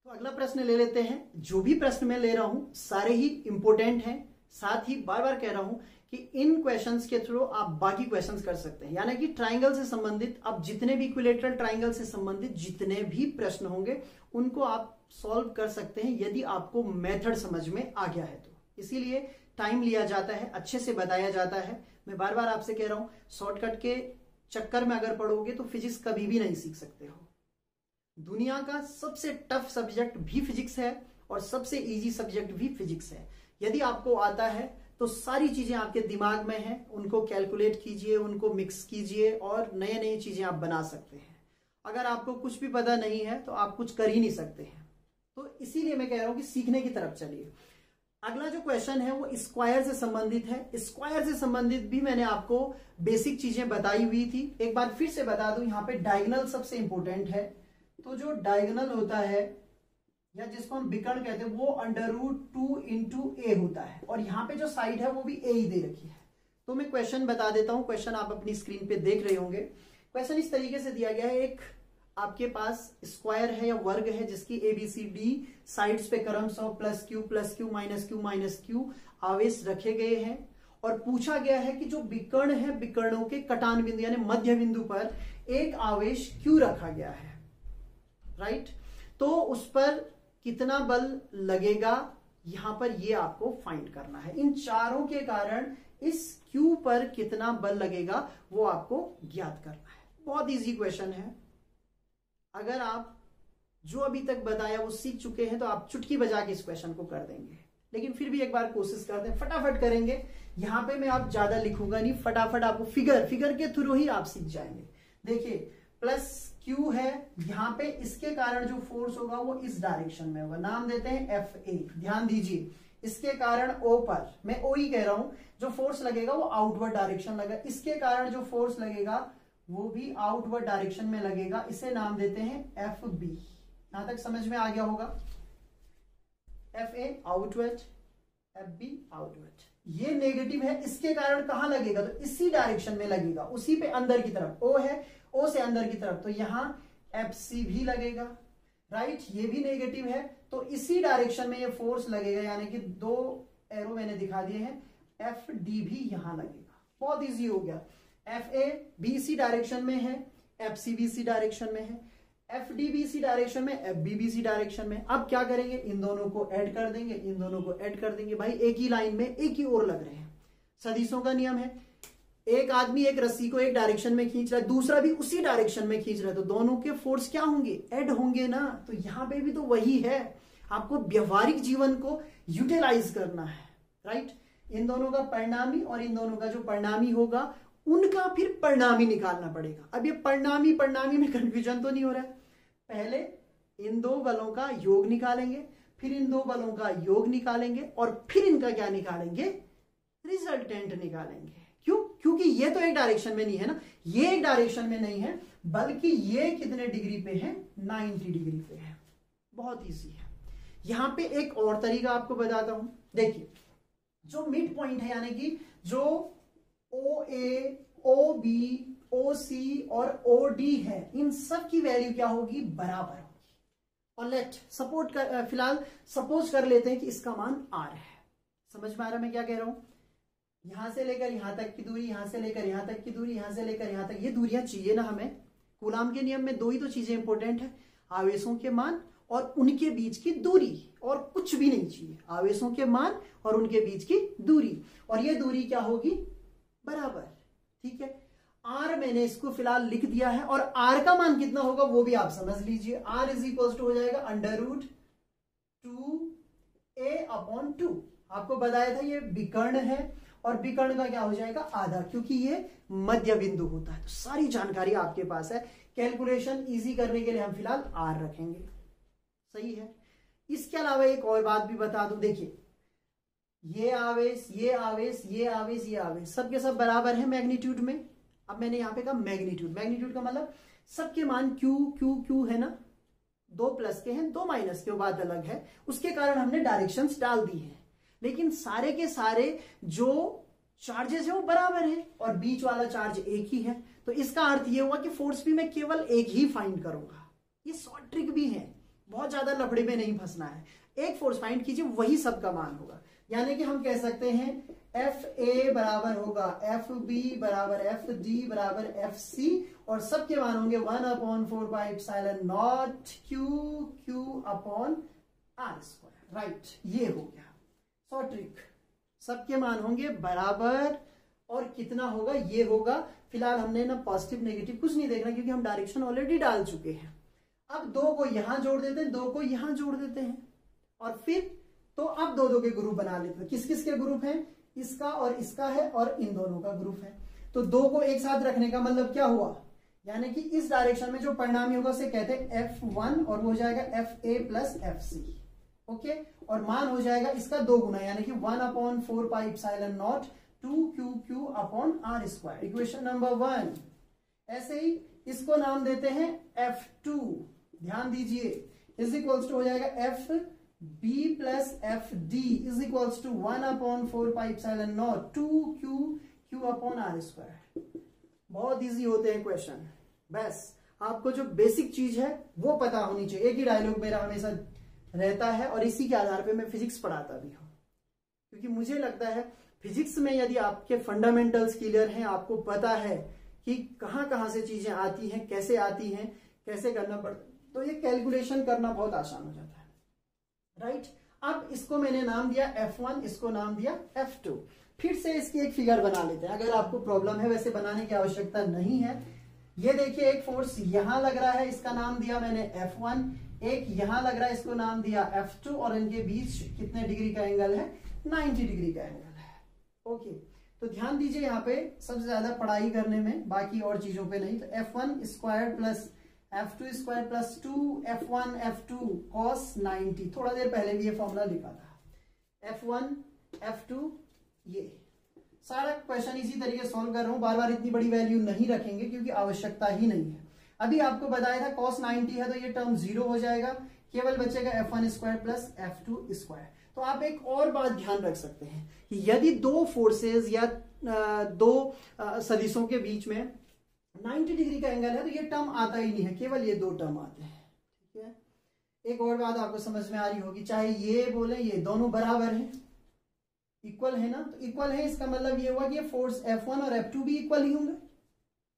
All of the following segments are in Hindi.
तो अगला प्रश्न ले लेते हैं। जो भी प्रश्न मैं ले रहा हूं सारे ही इंपोर्टेंट हैं, साथ ही बार बार कह रहा हूं कि इन क्वेश्चंस के थ्रू आप बाकी क्वेश्चंस कर सकते हैं। यानी कि ट्राइंगल से संबंधित अब जितने भी इक्विलेटरल ट्राइंगल से संबंधित जितने भी प्रश्न होंगे उनको आप सॉल्व कर सकते हैं यदि आपको मेथड समझ में आ गया है तो। इसीलिए टाइम लिया जाता है, अच्छे से बताया जाता है। मैं बार बार आपसे कह रहा हूं, शॉर्टकट के चक्कर में अगर पढ़ोगे तो फिजिक्स कभी भी नहीं सीख सकते हो। दुनिया का सबसे टफ सब्जेक्ट भी फिजिक्स है और सबसे इजी सब्जेक्ट भी फिजिक्स है। यदि आपको आता है तो सारी चीजें आपके दिमाग में हैं, उनको कैलकुलेट कीजिए, उनको मिक्स कीजिए और नए नई चीजें आप बना सकते हैं। अगर आपको कुछ भी पता नहीं है तो आप कुछ कर ही नहीं सकते हैं। तो इसीलिए मैं कह रहा हूं कि सीखने की तरफ चलिए। अगला जो क्वेश्चन है वो स्क्वायर से संबंधित है। स्क्वायर से संबंधित भी मैंने आपको बेसिक चीजें बताई हुई थी, एक बार फिर से बता दूं। यहाँ पे डायगोनल सबसे इंपॉर्टेंट है। तो जो डायगोनल होता है या जिसको हम विकर्ण कहते हैं वो √2 × a होता है और यहाँ पे जो साइड है वो भी a ही दे रखी है। तो मैं क्वेश्चन बता देता हूं। क्वेश्चन आप अपनी स्क्रीन पे देख रहे होंगे। क्वेश्चन इस तरीके से दिया गया है, एक आपके पास स्क्वायर है या वर्ग है जिसकी ABCD साइड्स पे क्रमशः +q +q -q आवेश रखे गए हैं और पूछा गया है कि जो विकर्ण है विकर्णों के कटान बिंदु यानी मध्य बिंदु पर एक आवेश q रखा गया है, राइट। तो उस पर कितना बल लगेगा, यहां पर ये आपको फाइंड करना है। इन चारों के कारण इस Q पर कितना बल लगेगा वो आपको ज्ञात करना है। बहुत इजी क्वेश्चन है। अगर आप जो अभी तक बताया वो सीख चुके हैं तो आप चुटकी बजा के इस क्वेश्चन को कर देंगे, लेकिन फिर भी एक बार कोशिश करते हैं, फटाफट करेंगे। यहां पे मैं आप ज्यादा लिखूंगा नहीं, फटाफट आपको फिगर के थ्रू ही आप सीख जाएंगे। देखिए +q है, यहां पे इसके कारण जो फोर्स होगा वो इस डायरेक्शन में होगा, नाम देते हैं FA। ध्यान दीजिए, इसके कारण O पर, मैं O ही कह रहा हूं, जो फोर्स लगेगा वो आउटवर्ड डायरेक्शन लगेगा। इसके कारण जो फोर्स लगेगा वो भी आउटवर्ड डायरेक्शन में लगेगा, इसे नाम देते हैं FB। यहां तक समझ में आ गया होगा। FA outward, FB outward. ये नेगेटिव है, इसके कारण कहां लगेगा तो इसी डायरेक्शन में लगेगा, उसी पे अंदर की तरफ। O है, O से अंदर की तरफ, तो यहां FC भी लगेगा, राइट। ये भी नेगेटिव है तो इसी डायरेक्शन में ये फोर्स लगेगा, यानी कि 2 एरो मैंने दिखा दिए हैं, FD भी यहां लगेगा। बहुत इजी हो गया। FA भी इसी डायरेक्शन में है, FC भी इसी डायरेक्शन में है, FD भी इसी डायरेक्शन में, FB भी इसी डायरेक्शन में। अब क्या करेंगे, इन दोनों को ऐड कर देंगे, इन दोनों को ऐड कर देंगे। भाई एक ही लाइन में एक ही ओर लग रहे हैं। सदिशों का नियम है, एक आदमी एक रस्सी को एक डायरेक्शन में खींच रहा है, दूसरा भी उसी डायरेक्शन में खींच रहा है, तो दोनों के फोर्स क्या होंगे, ऐड होंगे ना। तो यहां पे भी तो वही है, आपको व्यवहारिक जीवन को यूटिलाइज करना है, राइट। इन दोनों का परिणामी और इन दोनों का जो परिणामी होगा उनका फिर परिणामी निकालना पड़ेगा। अब ये परिणामी में कंफ्यूजन तो नहीं हो रहा है। पहले इन दो बलों का योग निकालेंगे, फिर इन दो बलों का योग निकालेंगे और फिर इनका क्या निकालेंगे, रिजल्टेंट निकालेंगे। क्यों, क्योंकि ये तो एक डायरेक्शन में नहीं है ना, ये एक डायरेक्शन में नहीं है, बल्कि ये कितने डिग्री पे है, 90 डिग्री पे है। बहुत इजी है। यहां पे एक और तरीका आपको बताता हूं। देखिए जो मिड पॉइंट है, यानी कि जो OA, OB, OC और OD है, इन सब की वैल्यू क्या होगी, बराबर होगी। और लेट सपोर्ट कर, फिलहाल सपोज कर लेते हैं कि इसका मान R है। समझ में आ रहा है मैं क्या कह रहा हूं। यहां से लेकर यहां तक की दूरी, यहां से लेकर यहां तक की दूरी, यहां से लेकर यहां तक, ये दूरियां चाहिए ना हमें। कूलाम के नियम में 2 ही तो चीजें इंपॉर्टेंट है, आवेशों के मान और उनके बीच की दूरी, और कुछ भी नहीं चाहिए। आवेशों के मान और उनके बीच की दूरी, और ये दूरी क्या होगी, बराबर। ठीक है, R मैंने इसको फिलहाल लिख दिया है, और R का मान कितना होगा वो भी आप समझ लीजिए। R इज इक्वल टू हो जाएगा √2a/2। आपको बताया था ये विकर्ण है, और विकर्ण का क्या हो जाएगा, आधा, क्योंकि ये मध्य बिंदु होता है। तो सारी जानकारी आपके पास है। कैलकुलेशन इजी करने के लिए हम फिलहाल R रखेंगे, सही है। इसके अलावा एक और बात भी बता दूं, देखिए ये आवेश, ये आवेश, ये आवेश, ये आवेश, सबके सब बराबर है मैग्नीट्यूड में। अब मैंने यहां पे कहा मैग्नीट्यूड, मैग्नीट्यूड का मतलब सबके मान Q Q Q है ना, 2 प्लस के हैं, 2 माइनस के, बात अलग है, उसके कारण हमने डायरेक्शंस डाल दी हैं। लेकिन सारे के सारे जो चार्जेस है वो बराबर है, और बीच वाला चार्ज एक ही है। तो इसका अर्थ ये हुआ कि फोर्स भी मैं केवल एक ही फाइंड करूंगा। ये शॉर्ट ट्रिक भी है, बहुत ज्यादा लफड़े में नहीं फंसना है, एक फोर्स फाइंड कीजिए, वही सबका मान होगा। यानी कि हम कह सकते हैं एफ ए बराबर होगा एफ बी बराबर एफ डी बराबर एफ सी, और सबके मान होंगे 1/4πε0 Q upon are square. Right, ये हो गया शॉर्ट ट्रिक। सबके मान होंगे बराबर, और कितना होगा ये होगा। फिलहाल हमने ना पॉजिटिव नेगेटिव कुछ नहीं देखना, क्योंकि हम डायरेक्शन ऑलरेडी डाल चुके हैं। अब दो को यहां जोड़ देते हैं, दो को यहां जोड़ देते हैं, और फिर तो अब दो के ग्रुप बना लेते हैं। किस किस के ग्रुप हैं? इसका और इसका है, और इन दोनों का ग्रुप है। तो दो को एक साथ रखने का मतलब क्या हुआ, यानी कि इस डायरेक्शन में जो परिणामी होगा उसे कहते हैं F1, और वो हो जाएगा FA प्लस FC। ओके, और मान हो जाएगा इसका 2 गुना, यानी कि 1/4πε0 2QQ upon are square. Equation number 1। ऐसे ही इसको नाम देते हैं F2, ध्यान दीजिए, इज इक्वल्स टू हो जाएगा FB plus FD is equals to 1/4πε0 2QQ upon are square. बहुत इजी होते हैं क्वेश्चन, बस आपको जो बेसिक चीज है वो पता होनी चाहिए। एक ही डायलॉग मेरा हमेशा रहता है, और इसी के आधार पे मैं फिजिक्स पढ़ाता भी हूं, क्योंकि मुझे लगता है फिजिक्स में यदि आपके फंडामेंटल्स क्लियर हैं, आपको पता है कि कहां कहां से चीजें आती हैं, कैसे आती हैं, कैसे करना पड़ता, तो ये कैलकुलेशन करना बहुत आसान हो जाता है। राइट, अब इसको मैंने नाम दिया F1, इसको नाम दिया F2। फिर से इसकी एक फिगर बना लेते हैं, अगर आपको प्रॉब्लम है, वैसे बनाने की आवश्यकता नहीं है। ये देखिए, एक फोर्स यहां लग रहा है, इसका नाम दिया मैंने F1, एक यहां लग रहा है, इसको नाम दिया F2, और इनके बीच कितने डिग्री का एंगल है? 90 डिग्री का एंगल है। ओके, तो ध्यान दीजिए यहाँ पे सबसे ज्यादा पढ़ाई करने में, बाकी और चीजों पे नहीं। तो F1 square plus F2 square plus 2F1 F2 cos 90, थोड़ा देर पहले भी ये फॉर्मूला लिखा था। F1 F2, ये सारा क्वेश्चन इसी तरीके सॉल्व कर रहा हूं, बार बार इतनी बड़ी वैल्यू नहीं रखेंगे क्योंकि आवश्यकता ही नहीं है। अभी आपको बताया था cos 90 है, तो ये टर्म 0 हो जाएगा, केवल बचेगा F1 square plus F2 square. तो आप एक और बात ध्यान रख सकते हैं कि यदि दो फोर्सेस या दो सदिशों के बीच में 90 डिग्री का एंगल है, तो ये टर्म आता ही नहीं है, केवल ये दो टर्म आते हैं। ठीक है, एक और बात आपको समझ में आ रही होगी, चाहे ये बोले ये दोनों बराबर हैं, इक्वल है ना, तो इक्वल है इसका मतलब ये हुआ कि ये फोर्स F1 और F2 भी इक्वल ही होंगे।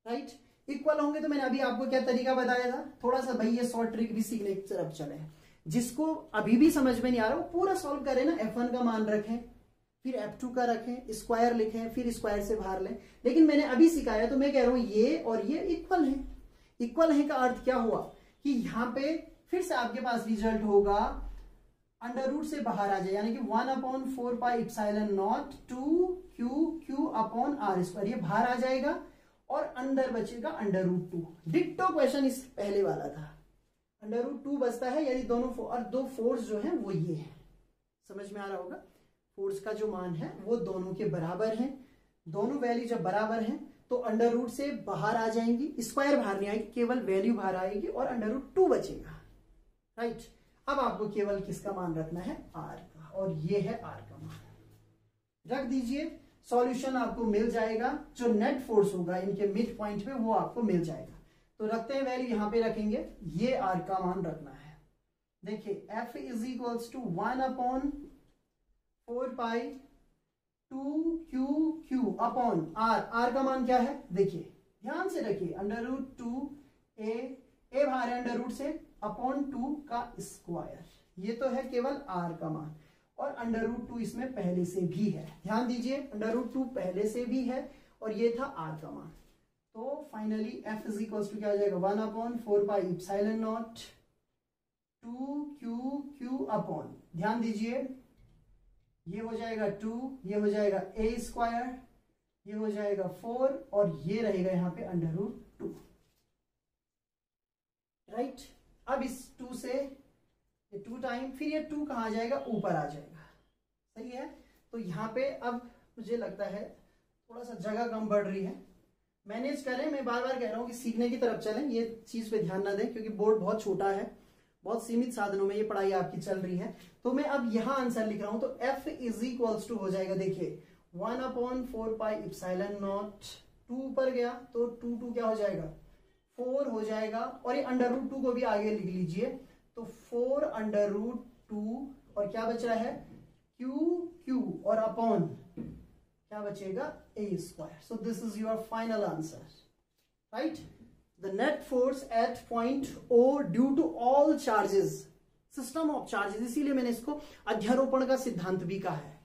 राइट, इक्वल होंगे, तो मैंने अभी आपको क्या तरीका बताया था, थोड़ा सा भाई ये शॉर्ट ट्रिक भी सीखने की तरफ चले। जिसको अभी भी समझ में नहीं आ रहा वो पूरा सॉल्व करें ना, F1 का मान रखें, फिर F2 का रखें, स्क्वायर लिखें, फिर स्क्वायर से बाहर लें। लेकिन मैंने अभी सिखाया, तो मैं कह रहा हूं ये और ये इक्वल है। इक्वल है का अर्थ क्या हुआ कि यहां पे फिर से आपके पास रिजल्ट होगा अंडर रूट से बाहर आ जाए, यानी कि 1/4πε0 2QQ अपॉन आर स्क्वायर, ये बाहर आ जाएगा, और अंदर बचेगा √2। डिट्टो क्वेश्चन इस पहले वाला था, √2 बचता है यदि दोनों और दो फोर्स जो है वो ये है। समझ में आ रहा होगा, फोर्स का जो मान है वो दोनों के बराबर है। दोनों वैल्यू जब बराबर हैं तो अंडर रूट से बाहर आ जाएंगी, स्क्वायर बाहर नहीं आएगी, केवल वैल्यू बाहर आएगी और √2 बचेगा। राइट, अब आपको केवल किसका मान रखना है? आर का, और ये है आर का मान। रख दीजिए, सॉल्यूशन आपको मिल जाएगा, जो नेट फोर्स होगा इनके मिड पॉइंट पे वो आपको मिल जाएगा। तो रखते हैं वैल्यू, यहां पे रखेंगे, ये आर का मान रखना है। देखिए F is equals to 1/4π 2QQ upon R. R का मान क्या है देखिए, ध्यान से रखिए, √2a बाहर है अंडर रूट से, अपॉन 2 का स्क्वायर, ये तो है केवल आर का मान, और √2 इसमें पहले से भी है। ध्यान दीजिए, √2 पहले से भी है और ये था आर का मान। तो finally F is equals to क्या हो जाएगा? 1/4πε0 2QQ अपॉन, ध्यान दीजिए, ये हो जाएगा 2, ये हो जाएगा a स्क्वायर, ये हो जाएगा 4, और ये रहेगा यहाँ पे √2। राइट, अब इस 2 से ये 2 टाइम, फिर ये 2 कहाँ आ जाएगा? ऊपर आ जाएगा। सही है, तो यहाँ पे अब मुझे लगता है थोड़ा सा जगह कम बढ़ रही है, मैनेज करें। मैं बार बार कह रहा हूँ कि सीखने की तरफ चलें, ये चीज पे ध्यान ना दें, क्योंकि बोर्ड बहुत छोटा है, बहुत सीमित साधनों में ये पढ़ाई आपकी चल रही है। तो मैं अब यहां आंसर लिख रहा हूं, तो F इज इक्वल्स टू हो जाएगा, देखिए 1/4πε0, 2 ऊपर गया तो 2 क्या हो जाएगा? 4 हो जाएगा, और ये √2 को भी आगे लिख लीजिए, तो 4√2 और क्या बच रहा है क्यू और अपॉन क्या बचेगा a². So this is your final answer, right. The net force at point O due to all charges, system of charges, इसीलिए मैंने इसको अध्यारोपण का सिद्धांत भी कहा है,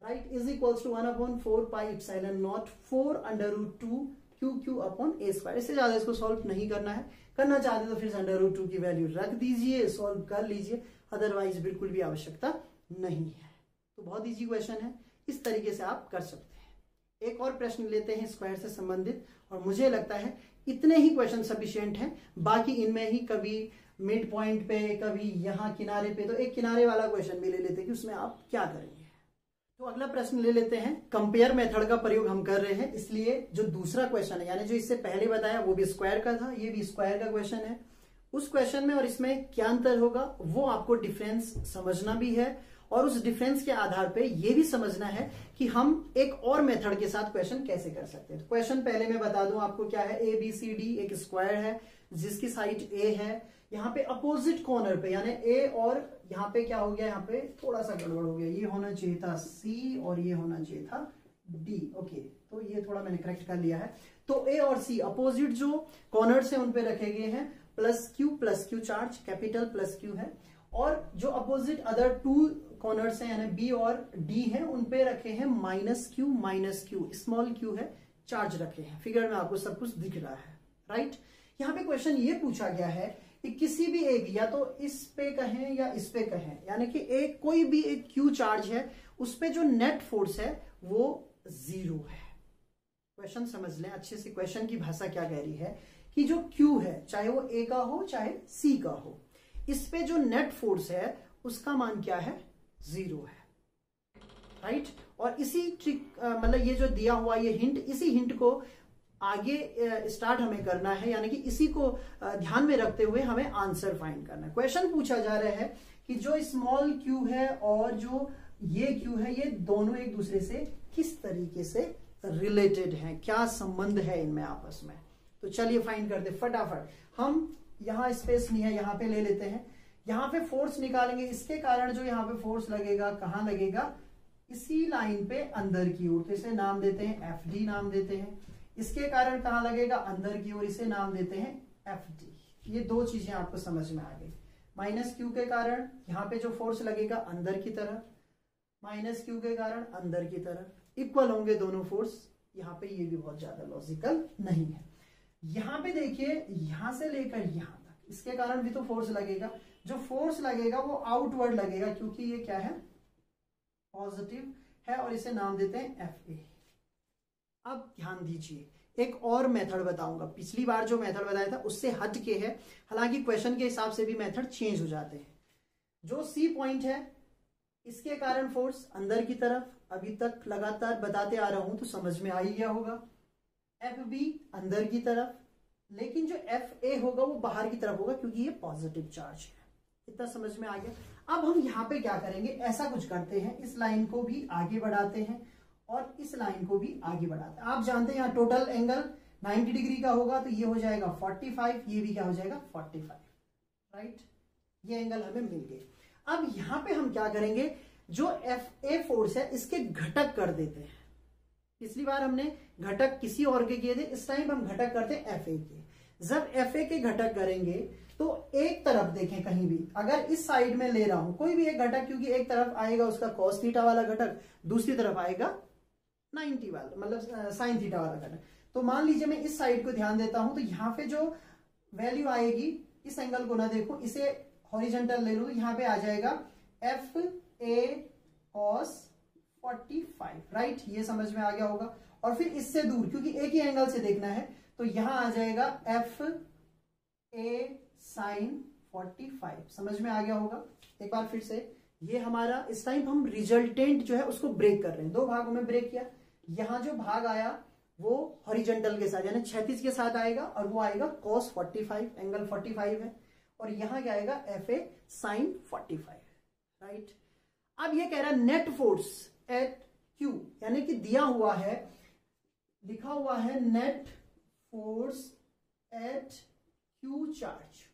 right, is equals to 1/4πε0 4√2 QQ upon a². इससे ज्यादा इसको सॉल्व नहीं करना है. करना चाहते तो फिर √2 की वैल्यू रख दीजिए, सॉल्व कर लीजिए, अदरवाइज बिल्कुल भी आवश्यकता नहीं है. तो बहुत इजी क्वेश्चन है, इस तरीके से आप कर सकते हैं. एक और प्रश्न लेते हैं स्क्वायर से संबंधित, और मुझे लगता है इतने ही क्वेश्चन सफिशिएंट हैं. बाकी इनमें ही कभी मिड पॉइंट पे, कभी यहाँ किनारे पे, तो एक किनारे वाला क्वेश्चन भी ले लेते हैं कि उसमें आप क्या करेंगे. तो अगला प्रश्न ले लेते हैं. कंपेयर मेथड का प्रयोग हम कर रहे हैं, इसलिए जो दूसरा क्वेश्चन है, यानी जो इससे पहले बताया वो भी स्क्वायर का था, ये भी स्क्वायर का क्वेश्चन है. उस क्वेश्चन में और इसमें क्या अंतर होगा वो आपको डिफरेंस समझना भी है, और उस डिफरेंस के आधार पे ये भी समझना है कि हम एक और मेथड के साथ क्वेश्चन कैसे कर सकते हैं. क्वेश्चन पहले मैं बता दूं आपको क्या है. ABCD एक स्क्वायर है जिसकी साइड A है. यहाँ पे अपोजिट कॉर्नर पे, यानी A और यहाँ पे क्या हो गया, यहाँ पे थोड़ा सा गड़बड़ हो गया, ये होना चाहिए था C और ये होना चाहिए था D. ओके, तो ये थोड़ा मैंने करेक्ट कर लिया है. तो A और C अपोजिट जो कॉर्नर्स है उन पे रखे गए हैं plus Q charge, capital plus Q है. और जो अपोजिट अदर टू कॉर्नर्स हैं यानी B और D हैं उन पे रखे हैं -Q, स्मॉल q है, चार्ज रखे हैं. फिगर में आपको सब कुछ दिख रहा है, राइट. यहाँ पे क्वेश्चन ये पूछा गया है कि किसी भी एक, या तो इस पे कहें या इस पे कहें, यानी कि एक कोई भी एक Q चार्ज है उस पे जो नेट फोर्स है वो 0 है. क्वेश्चन समझ लें अच्छे से. क्वेश्चन की भाषा क्या कह रही है कि जो Q है, चाहे वो A का हो चाहे C का हो, इस पे जो नेट फोर्स है उसका मान क्या है, 0 है, राइट. और इसी ट्रिक मतलब ये जो दिया हुआ ये हिंट, इसी हिंट को आगे स्टार्ट हमें करना है, यानी कि इसी को ध्यान में रखते हुए हमें आंसर फाइंड करना है. क्वेश्चन पूछा जा रहा है कि जो स्मॉल q है और जो ये q है, ये दोनों एक दूसरे से किस तरीके से रिलेटेड हैं, क्या संबंध है इनमें आपस में. तो चलिए फाइंड करते फटाफट. हम यहाँ स्पेस नहीं है, यहाँ पे ले लेते हैं. यहाँ पे फोर्स निकालेंगे, इसके कारण जो यहाँ पे फोर्स लगेगा, कहाँ लगेगा, इसी लाइन पे अंदर की ओर, तो इसे नाम देते हैं FD नाम देते हैं. इसके कारण कहां लगेगा, अंदर की ओर, इसे नाम देते हैं FD. ये दो चीजें आपको समझ में आ गई. -Q के कारण यहाँ पे जो फोर्स लगेगा अंदर की तरफ, -Q के कारण अंदर की तरफ, इक्वल होंगे दोनों फोर्स. यहाँ पे ये भी बहुत ज्यादा लॉजिकल नहीं है. यहाँ पे देखिए, यहां से लेकर यहां तक, इसके कारण भी तो फोर्स लगेगा. जो फोर्स लगेगा वो आउटवर्ड लगेगा, क्योंकि ये क्या है, पॉजिटिव है, और इसे नाम देते हैं FA. अब ध्यान दीजिए, एक और मेथड बताऊंगा. पिछली बार जो मेथड बताया था उससे हट के है, हालांकि क्वेश्चन के हिसाब से भी मेथड चेंज हो जाते हैं. जो C पॉइंट है, इसके कारण फोर्स अंदर की तरफ, अभी तक लगातार बताते आ रहा हूं तो समझ में आ ही गया होगा. FB अंदर की तरफ, लेकिन जो FA होगा वो बाहर की तरफ होगा, क्योंकि ये पॉजिटिव चार्ज है. इतना समझ में आ गया. अब हम यहाँ पे क्या करेंगे, ऐसा कुछ करते हैं, इस लाइन को भी आगे बढ़ाते हैं और इस लाइन को भी आगे बढ़ाते हैं. आप जानते हैं यहाँ टोटल एंगल 90 डिग्री का होगा, तो ये हो जाएगा 45, ये भी क्या हो जाएगा 45, राइट. ये एंगल हमें मिल गए. अब यहाँ पे हम क्या करेंगे, जो FA फोर्स है इसके घटक कर देते हैं. पिछली बार हमने घटक किसी और के किए थे, इस टाइम हम घटक करते हैं FA के. जब FA के घटक करेंगे तो एक तरफ देखें, कहीं भी अगर इस साइड में ले रहा हूं कोई भी एक घटक, क्योंकि एक तरफ आएगा उसका cos थीटा वाला घटक, दूसरी तरफ आएगा 90 वाला मतलब sin थीटा वाला घटक. तो मान लीजिए मैं इस साइड को ध्यान देता हूं, तो यहाँ पे जो वैल्यू आएगी, इस एंगल को ना देखो, इसे हॉरिजॉन्टल ले लो, यहाँ पे आ जाएगा FA cos 45, राइट. ये समझ में आ गया होगा. और फिर इससे दूर, क्योंकि एक ही एंगल से देखना है, तो यहां आ जाएगा FA sin 45. समझ में आ गया होगा. एक बार फिर से, ये हमारा इस टाइम हम रिजल्टेंट जो है उसको ब्रेक कर रहे हैं. दो भागों में ब्रेक किया. यहां जो भाग आया वो हॉरिजॉन्टल के साथ यानी क्षैतिज के साथ आएगा, और वो आएगा cos 45, एंगल 45 है. और यहां क्या आएगा, FA sin 45, राइट. अब ये कह रहा है नेट फोर्स एट Q, यानी कि दिया हुआ है, लिखा हुआ है net force eight Q charge.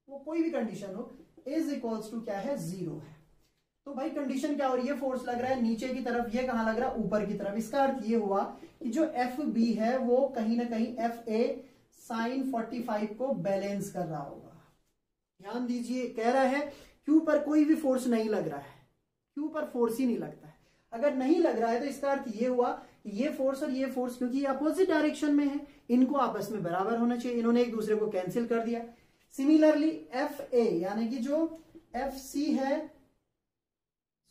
वो कोई भी कंडीशन हो, इज इक्वल्स टू क्या है, 0 है। तो भाई कंडीशन क्या हो रही है, फोर्स लग रहा है नीचे की तरफ, ये कहां लग रहा है, ऊपर की तरफ। इसका अर्थ ये हुआ कि जो एफ बी है वो कहीं ना कहीं एफ ए साइन 45 को बैलेंस कर रहा होगा। ध्यान दीजिए, कह रहा है क्यू पर कोई भी फोर्स नहीं लग रहा है, क्यू पर फोर्स ही नहीं लगता है। अगर नहीं लग रहा है तो इसका अर्थ ये हुआ ये फोर्स और ये फोर्स, क्योंकि ये अपोजिट डायरेक्शन में है, इनको आपस में बराबर होना चाहिए, इन्होंने एक दूसरे को कैंसिल कर दिया। सिमिलरली एफ ए यानी कि जो एफ सी है,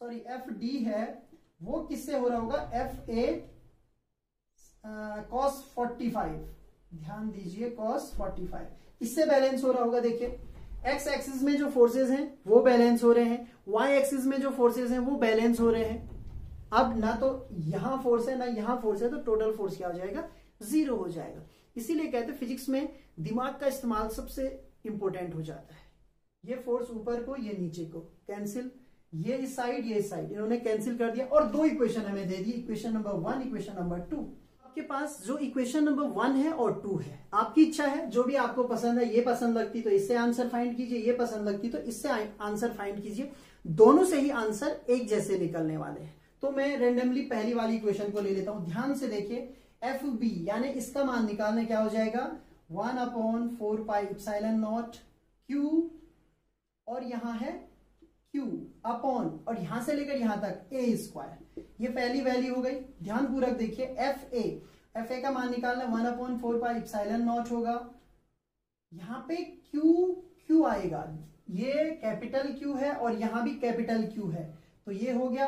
सॉरी एफ डी है, वो किससे हो रहा होगा, एफ ए कॉस 45, ध्यान दीजिए कॉस 45, इससे बैलेंस हो रहा होगा। देखिए एक्स एक्सिस में जो फोर्सेस हैं वो बैलेंस हो रहे हैं, वाई एक्सिस में जो फोर्सेस हैं वो बैलेंस हो रहे हैं। अब ना तो यहां फोर्स है ना यहां फोर्स है, तो टोटल फोर्स क्या हो जाएगा, 0 हो जाएगा। इसीलिए कहते हैं फिजिक्स में दिमाग का इस्तेमाल सबसे इंपॉर्टेंट हो जाता है। ये फोर्स ऊपर को, ये नीचे को कैंसिल, ये इस साइड ये इस साइड, इन्होंने कैंसिल कर दिया और 2 इक्वेशन हमें दे दी, इक्वेशन नंबर 1, इक्वेशन नंबर 2। आपके पास जो इक्वेशन नंबर 1 है और 2 है, आपकी इच्छा है जो भी आपको पसंद है, ये पसंद लगती तो इससे आंसर फाइंड कीजिए, ये पसंद लगती तो इससे आंसर फाइंड कीजिए। दोनों से ही आंसर एक जैसे निकलने वाले हैं। तो मैं रेंडमली पहली वाली इक्वेशन को ले लेता हूं, ध्यान से देखिए। एफ बी यानी इसका मान निकालने क्या हो जाएगा, 1/4 पाई एप्सिलॉन नॉट क्यू, और यहां है क्यू अपॉन, और यहां से लेकर यहां तक ए स्क्वायर, ये पहली वैल्यू हो गई। ध्यान पूर्वक देखिए, एफ ए का मान निकालना 1/4 पाई एप्सिलॉन नॉट होगा। यहां पे क्यू आएगा, ये कैपिटल क्यू है और यहां भी कैपिटल क्यू है, तो ये हो गया।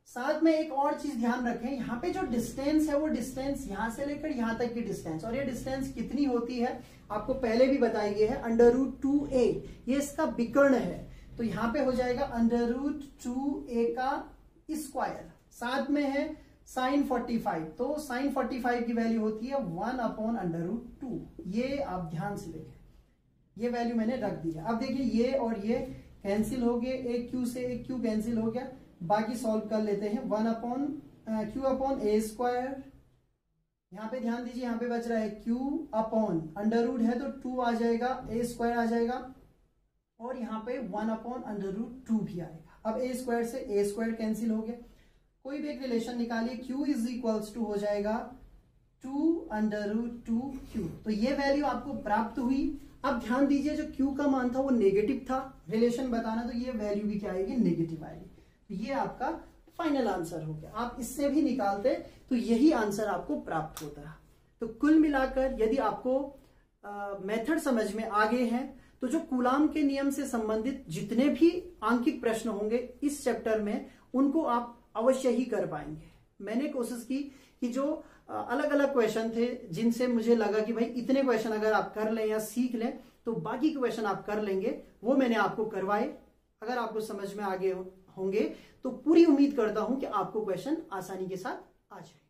साथ में एक और चीज ध्यान रखें, यहाँ पे जो डिस्टेंस है वो डिस्टेंस यहां से लेकर यहां तक की डिस्टेंस, और ये डिस्टेंस कितनी होती है आपको पहले भी बताई गई है, √2a, ये इसका विकर्ण है, तो यहां पे हो जाएगा √2a का स्क्वायर। साथ में है साइन 45, तो साइन 45 की वैल्यू होती है 1/√2। ये आप ध्यान से देखें, ये वैल्यू मैंने रख दिया। अब देखिए ये और ये कैंसिल हो गए, एक क्यू से एक क्यू कैंसिल हो गया, बाकी सॉल्व कर लेते हैं। 1/q/a स्क्वायर, यहाँ पे ध्यान दीजिए, यहाँ पे बच रहा है q अपॉन अंडर रूट है तो 2 आ जाएगा, a स्क्वायर आ जाएगा, और यहाँ पे 1/√2 भी आएगा। अब a स्क्वायर से a स्क्वायर कैंसिल हो गया, कोई भी एक रिलेशन निकालिए, q इज इक्वल्स टू हो जाएगा 2√2q, तो ये वैल्यू आपको प्राप्त हुई। अब ध्यान दीजिए जो q का मान था वो नेगेटिव था, रिलेशन बताना, तो ये वैल्यू भी क्या आएगी, नेगेटिव आएगी। तो ये आपका फाइनल आंसर हो गया। आप इससे भी निकालते तो यही आंसर आपको प्राप्त होता। तो कुल मिलाकर यदि आपको मेथड समझ में आ गए हैं तो जो कूलाम के नियम से संबंधित जितने भी आंकिक प्रश्न होंगे इस चैप्टर में, उनको आप अवश्य ही कर पाएंगे। मैंने कोशिश की कि जो अलग अलग क्वेश्चन थे जिनसे मुझे लगा कि भाई इतने क्वेश्चन अगर आप कर लें या सीख लें तो बाकी क्वेश्चन आप कर लेंगे, वो मैंने आपको करवाए। अगर आपको समझ में आ गए होंगे तो पूरी उम्मीद करता हूं कि आपको क्वेश्चन आसानी के साथ आ जाए।